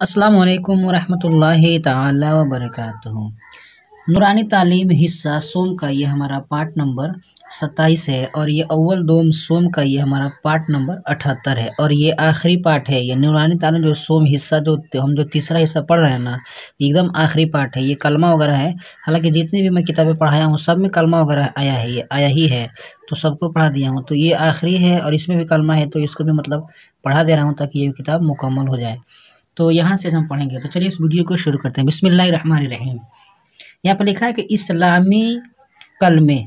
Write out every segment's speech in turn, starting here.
अस्सलाम वालेकुम वरहमतुल्लाहि ताला वबरकातुहू। नूरानी तालीम हिस्सा सोम का ये हमारा पार्ट नंबर 27 है और ये अव्वल दोम सोम का ये हमारा पार्ट नंबर 78 है और ये आखिरी पार्ट है। ये नूरानी तालीम जो सोम हिस्सा जो हम जो तीसरा हिस्सा पढ़ रहे हैं ना, एकदम आखिरी पार्ट है। ये कलमा वगैरह है। हालांकि जितनी भी मैं किताबें पढ़ाया हूँ सब में कलमा वगैरह आया है, ये आया ही है, तो सबको पढ़ा दिया हूँ। तो ये आखिरी है और इसमें भी कलमा है, तो इसको भी मतलब पढ़ा दे रहा हूँ ताकि ये किताब मुकम्मल हो जाए। तो यहाँ से हम पढ़ेंगे। तो चलिए इस वीडियो को शुरू करते हैं। बिस्मिल्लाहिर्रहमानिर्रहीम। यहाँ पर लिखा है कि इस्लामी कलमे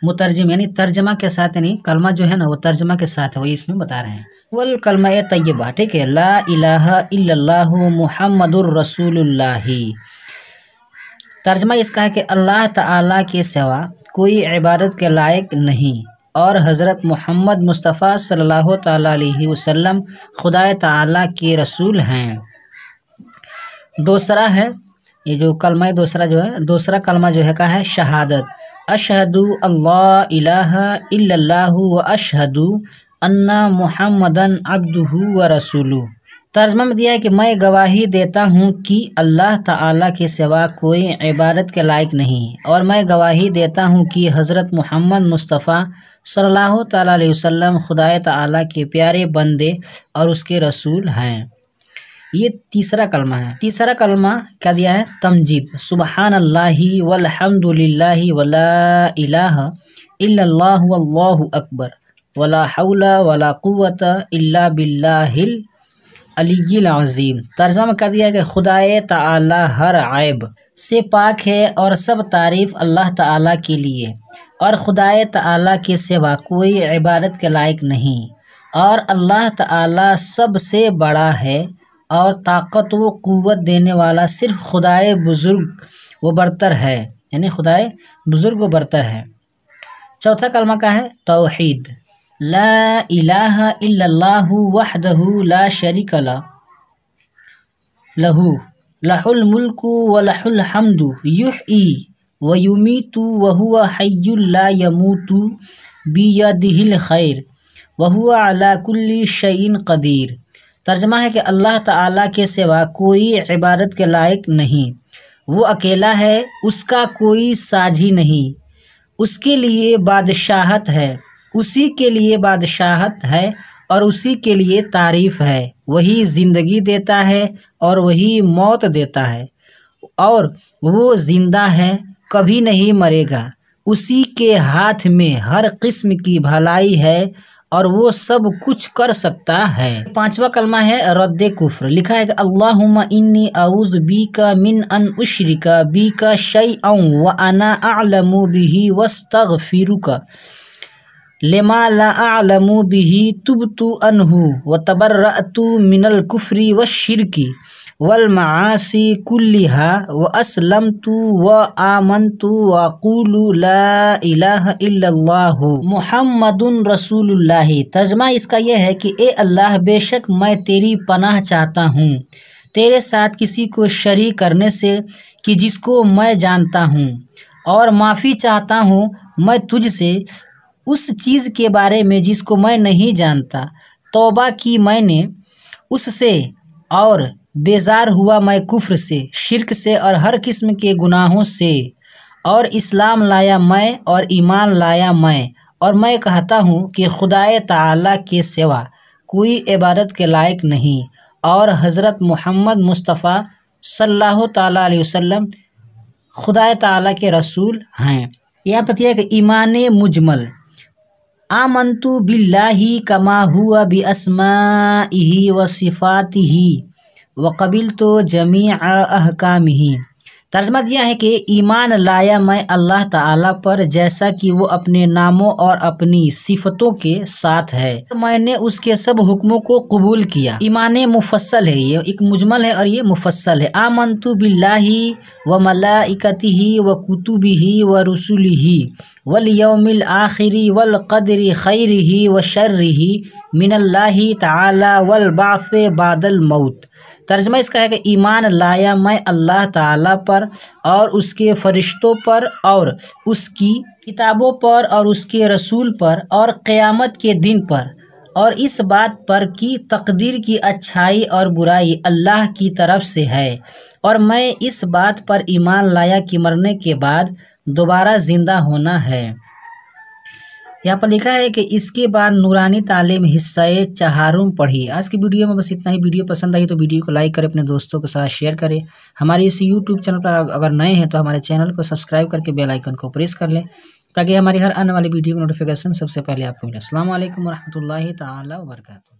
मुतरजम यानी तर्जमा के साथ, यानी कलमा जो है ना वो तर्जमा के साथ है, वही इसमें बता रहे हैं। वल कलमा तय्यबा, ठीक है। ला इलाहा इल्लल्लाहु मुहम्मदुर रसूलुल्लाही। तर्जमा इसका है कि अल्लाह ताला के सिवा कोई इबादत के लायक नहीं और हज़रत मोहम्मद मुस्तफ़ा सल्लल्लाहु ताला अलैहि वसल्लम खुदा ताला के रसूल हैं। दूसरा है ये जो कलमा दूसरा जो है, दूसरा कलमा जो है का है शहादत। अशहदु अल्लाह इलाहा इल्लल्लाहु व अशहदु अन्ना मुहम्मदन अब्दुहु व रसूलुहु। तर्जमा में दिया है कि मैं गवाही देता हूँ कि अल्लाह ताला के सिवा कोई इबादत के लायक नहीं और मैं गवाही देता हूँ कि हज़रत मोहम्मद मुस्तफ़ा सल्लल्लाहु ताला अलैहि वसल्लम खुदा ताला के प्यारे बंदे और उसके रसूल हैं। ये तीसरा कलमा है। तीसरा कलमा क्या दिया है? तमजीद। सुबहानल्लाहि वल्हम्दुलिल्लाहि वला इलाहा इल्लल्लाहु वल्लाहु अकबर वला हौला वला कुव्वता इल्ला बिल्लाहिल अलीय्यिल अज़ीम। तर्जुमा में क्या दिया है कि खुदाए ताला हर ऐब से पाक है और सब तारीफ़ अल्लाह ताला के लिए और खुदाए ताला के सिवा कोई इबादत के लायक नहीं और अल्लाह ताला सबसे बड़ा है और ताकत व क़ुव्वत देने वाला सिर्फ खुदाए बुज़ुर्ग व बरतर है, यानी खुदाए बुज़ुर्ग व बरतर है। चौथा कलमा का है तौहीद। ला इलाहा इल्लल्लाहु वहदहु ला शरीका लहू लहुल मुल्कु व लहुल हम्दु युह्यी व युमीतु व हुवा हय्युल ला यमूतु बियदिहिल खैर व हुवा अला कुल्ली शैइन क़दीर। तर्जमा है कि अल्लाह ताला के सिवा कोई इबादत के लायक नहीं, वो अकेला है, उसका कोई साझी नहीं, उसके लिए बादशाहत है, उसी के लिए बादशाहत है और उसी के लिए तारीफ़ है। वही ज़िंदगी देता है और वही मौत देता है और वो ज़िंदा है, कभी नहीं मरेगा। उसी के हाथ में हर किस्म की भलाई है और वो सब कुछ कर सकता है। पांचवा कलमा है रद्दे कुफ्र। लिखा है कि अल्लाहुम्मा इन्नी अऊज़ु बिका मिन अन उश्रिका बिका शैअन व अना अअलमु बिही वस्तगफिरुका लिमा ला अअलमु बिही तुबतु अनहु व तबर्रअतु मिनल कुफ्री व शिरकी वल मआसी कुल्लिहा व असलमतु व आमनतु व अक़ूलु ला इलाहा इल्लल्लाहु मुहम्मदुन रसूलुल्लाही। तर्जुमा इसका यह है कि ए अल्लाह, बेशक मैं तेरी पनाह चाहता हूँ तेरे साथ किसी को शरीक करने से कि जिसको मैं जानता हूँ, और माफ़ी चाहता हूँ मैं तुझसे उस चीज़ के बारे में जिसको मैं नहीं जानता। तौबा की मैंने उससे और बेजार हुआ मैं कुफ्र से, शिर्क से और हर किस्म के गुनाहों से, और इस्लाम लाया मैं और ईमान लाया मैं, और मैं कहता हूँ कि खुदाए ताला के सिवा कोई इबादत के लायक नहीं और हज़रत मोहम्मद मुस्तफ़ा सल्लल्लाहु ताला अलैहि वसल्लम खुदाए ताला के रसूल हैं। यह पता है कि ईमान मुजमल आमन्तु बिल्लाहि कमा हुआ बि अस्माइही व सिफ़ातिही व क़बिलतु जमीअ अहकामिही। तर्जुमा दिया है कि ईमान लाया मैं अल्लाह ताला पर जैसा कि वो अपने नामों और अपनी सिफतों के साथ है, मैंने उसके सब हुक्मों को कबूल किया। ईमान मुफस्सल है, ये एक मुजमल है और ये मुफस्सल है। आमन्तु बिल्लाहि व मलाइकतिही व कुतुबिही व रुसुलिही वल यौमिल आखिरी वल क़द्रि खैरिही व शर्रिही मिनल्लाहि ताला वल बाअस बादल मौत। तर्जुमा इसका है कि ईमान लाया मैं अल्लाह ताला पर और उसके फरिश्तों पर और उसकी किताबों पर और उसके रसूल पर और क़यामत के दिन पर और इस बात पर कि तकदीर की अच्छाई और बुराई अल्लाह की तरफ से है, और मैं इस बात पर ईमान लाया कि मरने के बाद दोबारा ज़िंदा होना है। यहाँ पर लिखा है कि इसके बाद नूरानी तालीम हिस्से चहारुम पढ़ी। आज की वीडियो में बस इतना ही। वीडियो पसंद आई तो वीडियो को लाइक करें, अपने दोस्तों के साथ शेयर करें। हमारे इस यूट्यूब चैनल पर अगर नए हैं तो हमारे चैनल को सब्सक्राइब करके बेल आइकन को प्रेस कर लें, ताकि हमारी हर आने वाली वीडियो की नोटिफिकेशन सबसे पहले आपको मिले। अस्सलाम वालेकुम रहमतुल्लाहि ताला व बरकातहू।